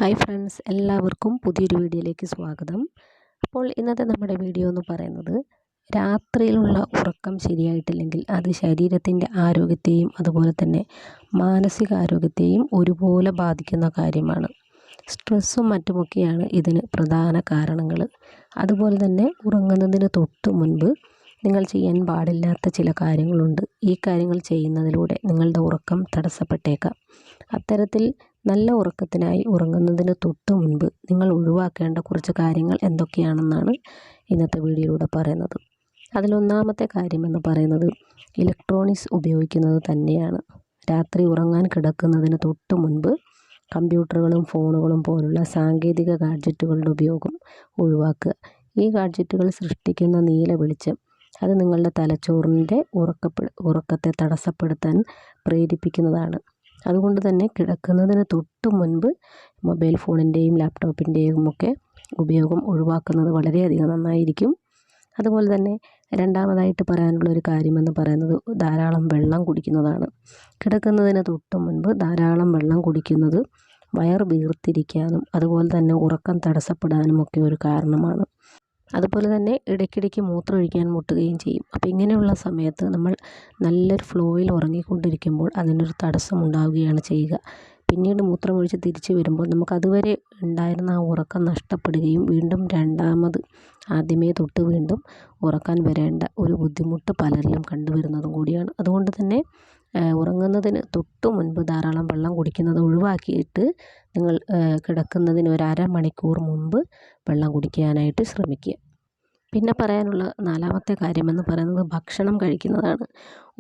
Hi friends, എല്ലാവർക്കും പുതിയൊരു വീഡിയോയിലേക്ക് സ്വാഗതം. അപ്പോൾ ഇന്നത്തെ നമ്മുടെ വീഡിയോ എന്ന് പറയുന്നത് രാത്രിയിലുള്ള ഉറക്കം ശരിയായിട്ടില്ലെങ്കിൽ അത് ശരീരത്തിൻ്റെ ആരോഗ്യത്തെയും അതുപോലെ തന്നെ മാനസികാരോഗ്യത്തെയും ഒരുപോലെ ബാധിക്കുന്ന കാര്യമാണ്. സ്ട്രെസ്സും മറ്റുമൊക്കെയാണ് ഇതിന് പ്രധാന കാരണങ്ങൾ. അതുപോലെ തന്നെ ഉറങ്ങുന്നതിന് തൊട്ട് മുൻപ് നിങ്ങൾ ചെയ്യാൻ പാടില്ലാത്ത ചില കാര്യങ്ങളുണ്ട്. ഈ കാര്യങ്ങൾ ചെയ്യുന്നതിലൂടെ നിങ്ങളുടെ ഉറക്കം തടസ്സപ്പെട്ടേക്കാം. അത്തരത്തിൽ നല്ല ഉറക്കത്തിനായി ഉറങ്ങുന്നതിന് തൊട്ട് മുൻപ് നിങ്ങൾ ഒഴിവാക്കേണ്ട കുറച്ച് കാര്യങ്ങൾ എന്തൊക്കെയാണെന്നാണ് ഇന്നത്തെ വീഡിയോയിലൂടെ പറയുന്നത്. അതിലൊന്നാമത്തെ കാര്യമെന്ന് പറയുന്നത് ഇലക്ട്രോണിക്സ് ഉപയോഗിക്കുന്നത് തന്നെയാണ്. രാത്രി ഉറങ്ങാൻ കിടക്കുന്നതിന് തൊട്ട് മുൻപ് കമ്പ്യൂട്ടറുകളും ഫോണുകളും പോലുള്ള സാങ്കേതിക ഗാഡ്ജറ്റുകളുടെ ഉപയോഗം ഒഴിവാക്കുക. ഈ ഗാഡ്ജറ്റുകൾ സൃഷ്ടിക്കുന്ന നീല വെളിച്ചം അത് നിങ്ങളുടെ തലച്ചോറിൻ്റെ ഉറക്കത്തെ തടസ്സപ്പെടുത്താൻ പ്രേരിപ്പിക്കുന്നതാണ്. അതുകൊണ്ട് തന്നെ കിടക്കുന്നതിന് തൊട്ട് മുൻപ് മൊബൈൽ ഫോണിൻ്റെയും ലാപ്ടോപ്പിൻ്റെയും ഒക്കെ ഉപയോഗം ഒഴിവാക്കുന്നത് വളരെയധികം നന്നായിരിക്കും. അതുപോലെ തന്നെ രണ്ടാമതായിട്ട് പറയാനുള്ള ഒരു കാര്യമെന്ന് പറയുന്നത് ധാരാളം വെള്ളം കുടിക്കുന്നതാണ്. കിടക്കുന്നതിന് തൊട്ട് മുൻപ് ധാരാളം വെള്ളം കുടിക്കുന്നത് വയർ വീർത്തിരിക്കാനും അതുപോലെ തന്നെ ഉറക്കം തടസ്സപ്പെടാനും ഒക്കെ ഒരു കാരണമാണ്. അതുപോലെ തന്നെ ഇടയ്ക്കിടയ്ക്ക് മൂത്രമൊഴിക്കാൻ മുട്ടുകയും ചെയ്യും. അപ്പോൾ ഇങ്ങനെയുള്ള സമയത്ത് നമ്മൾ നല്ലൊരു ഫ്ലോയിൽ ഉറങ്ങിക്കൊണ്ടിരിക്കുമ്പോൾ അതിനൊരു തടസ്സം ഉണ്ടാവുകയാണ് ചെയ്യുക. പിന്നീട് മൂത്രമൊഴിച്ച് തിരിച്ചു വരുമ്പോൾ നമുക്ക് അതുവരെ ഉണ്ടായിരുന്ന ആ ഉറക്കം നഷ്ടപ്പെടുകയും വീണ്ടും ആദ്യമേ തൊട്ട് വീണ്ടും ഉറക്കാൻ വരേണ്ട ഒരു ബുദ്ധിമുട്ട് പലരിലും കണ്ടുവരുന്നതും കൂടിയാണ്. അതുകൊണ്ട് തന്നെ ഉറങ്ങുന്നതിന് തൊട്ട് മുൻപ് ധാരാളം വെള്ളം കുടിക്കുന്നത് ഒഴിവാക്കിയിട്ട് നിങ്ങൾ കിടക്കുന്നതിന് ഒരു അരമണിക്കൂർ മുമ്പ് വെള്ളം കുടിക്കാനായിട്ട് ശ്രമിക്കുക. പിന്നെ പറയാനുള്ള നാലാമത്തെ കാര്യമെന്ന് പറയുന്നത് ഭക്ഷണം കഴിക്കുന്നതാണ്.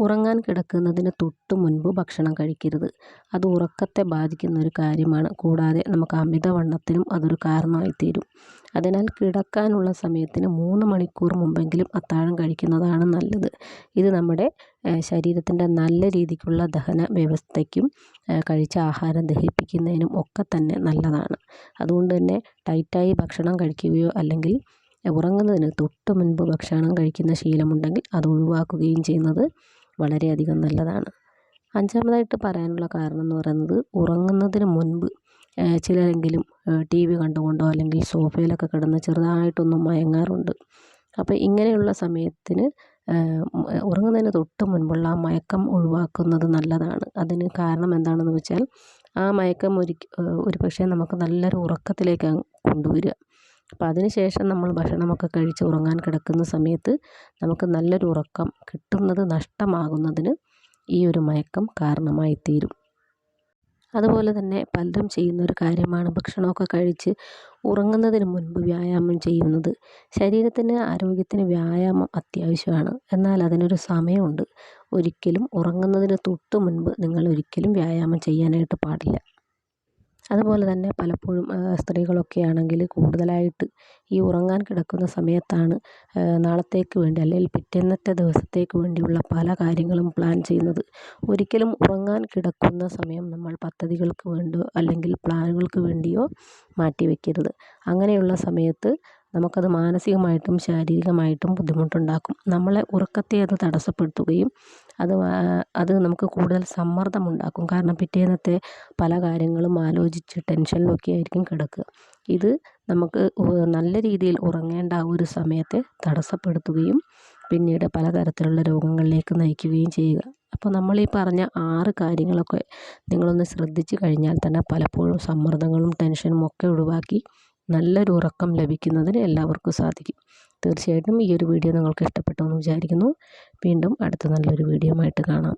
ഉറങ്ങാൻ കിടക്കുന്നതിന് തൊട്ട് മുൻപ് ഭക്ഷണം കഴിക്കരുത്. അത് ഉറക്കത്തെ ബാധിക്കുന്ന ഒരു കാര്യമാണ്. കൂടാതെ നമുക്ക് അമിതവണ്ണത്തിനും അതൊരു കാരണമായി തീരും. അതിനാൽ കിടക്കാനുള്ള സമയത്തിന് 3 മണിക്കൂർ മുമ്പെങ്കിലും അത്താഴം കഴിക്കുന്നതാണ് നല്ലത്. ഇത് നമ്മുടെ ശരീരത്തിൻ്റെ നല്ല രീതിക്കുള്ള ദഹന വ്യവസ്ഥയ്ക്കും കഴിച്ച ആഹാരം ദഹിപ്പിക്കുന്നതിനും ഒക്കെ തന്നെ നല്ലതാണ്. അതുകൊണ്ട് തന്നെ ടൈറ്റായി ഭക്ഷണം കഴിക്കുകയോ അല്ലെങ്കിൽ ഉറങ്ങുന്നതിന് തൊട്ട് മുൻപ് ഭക്ഷണം കഴിക്കുന്ന ശീലമുണ്ടെങ്കിൽ അത് ഒഴിവാക്കുകയും ചെയ്യുന്നത് വളരെയധികം നല്ലതാണ്. അഞ്ചാമതായിട്ട് പറയാനുള്ള കാരണം എന്ന് പറയുന്നത് ഉറങ്ങുന്നതിന് മുൻപ് ചിലരെങ്കിലും TV കണ്ടുകൊണ്ടോ അല്ലെങ്കിൽ സോഫയിലൊക്കെ കിടന്ന് ചെറുതായിട്ടൊന്നും മയങ്ങാറുണ്ട്. അപ്പോൾ ഇങ്ങനെയുള്ള സമയത്തിന് ഉറങ്ങുന്നതിന് തൊട്ട് മുൻപുള്ള ആ മയക്കം ഒഴിവാക്കുന്നത് നല്ലതാണ്. അതിന് കാരണം എന്താണെന്ന് വെച്ചാൽ ആ മയക്കം ഒരു പക്ഷേ നമുക്ക് നല്ലൊരു ഉറക്കത്തിലേക്ക് കൊണ്ടുവരിക. അപ്പോൾ അതിനുശേഷം നമ്മൾ ഭക്ഷണമൊക്കെ കഴിച്ച് ഉറങ്ങാൻ കിടക്കുന്ന സമയത്ത് നമുക്ക് നല്ലൊരു ഉറക്കം കിട്ടുന്നത് നഷ്ടമാകുന്നതിന് ഈ ഒരു മയക്കം കാരണമായി തീരും. അതുപോലെ തന്നെ പലരും ചെയ്യുന്നൊരു കാര്യമാണ് ഭക്ഷണമൊക്കെ കഴിച്ച് ഉറങ്ങുന്നതിന് മുൻപ് വ്യായാമം ചെയ്യുന്നത്. ശരീരത്തിന് ആരോഗ്യത്തിന് വ്യായാമം അത്യാവശ്യമാണ്. എന്നാൽ അതിനൊരു സമയമുണ്ട്. ഒരിക്കലും ഉറങ്ങുന്നതിന് തൊട്ട് മുൻപ് നിങ്ങൾ ഒരിക്കലും വ്യായാമം ചെയ്യാനായിട്ട് പാടില്ല. അതുപോലെ തന്നെ പലപ്പോഴും സ്ത്രീകളൊക്കെ ആണെങ്കിൽ കൂടുതലായിട്ട് ഈ ഉറങ്ങാൻ കിടക്കുന്ന സമയത്താണ് നാളത്തേക്ക് വേണ്ടി അല്ലെങ്കിൽ പിറ്റേന്നത്തെ ദിവസത്തേക്ക് വേണ്ടിയുള്ള പല കാര്യങ്ങളും പ്ലാൻ ചെയ്യുന്നത്. ഒരിക്കലും ഉറങ്ങാൻ കിടക്കുന്ന സമയം നമ്മൾ പദ്ധതികൾക്ക് വേണ്ടിയോ അല്ലെങ്കിൽ പ്ലാനുകൾക്ക് വേണ്ടിയോ മാറ്റി വയ്ക്കരുത്. അങ്ങനെയുള്ള സമയത്ത് നമുക്കത് മാനസികമായിട്ടും ശാരീരികമായിട്ടും ബുദ്ധിമുട്ടുണ്ടാക്കും. നമ്മളെ ഉറക്കത്തെ അത് തടസ്സപ്പെടുത്തുകയും അത് നമുക്ക് കൂടുതൽ സമ്മർദ്ദമുണ്ടാക്കും. കാരണം പിറ്റേന്നത്തെ പല കാര്യങ്ങളും ആലോചിച്ച് ടെൻഷനിലൊക്കെ ആയിരിക്കും കിടക്കുക. ഇത് നമുക്ക് നല്ല രീതിയിൽ ഉറങ്ങേണ്ട ആ ഒരു സമയത്തെ തടസ്സപ്പെടുത്തുകയും പിന്നീട് പലതരത്തിലുള്ള രോഗങ്ങളിലേക്ക് നയിക്കുകയും ചെയ്യുക. അപ്പോൾ നമ്മൾ ഈ പറഞ്ഞ 6 കാര്യങ്ങളൊക്കെ നിങ്ങളൊന്ന് ശ്രദ്ധിച്ചു കഴിഞ്ഞാൽ തന്നെ പലപ്പോഴും സമ്മർദ്ദങ്ങളും ടെൻഷനും ഒക്കെ ഒഴിവാക്കി നല്ലൊരു ഉറക്കം ലഭിക്കുന്നതിന് എല്ലാവർക്കും സാധിക്കും. തീർച്ചയായിട്ടും ഈ ഒരു വീഡിയോ നിങ്ങൾക്ക് ഇഷ്ടപ്പെട്ടു എന്ന് വിചാരിക്കുന്നു. വീണ്ടും അടുത്ത നല്ലൊരു വീഡിയോ ആയിട്ട് കാണാം.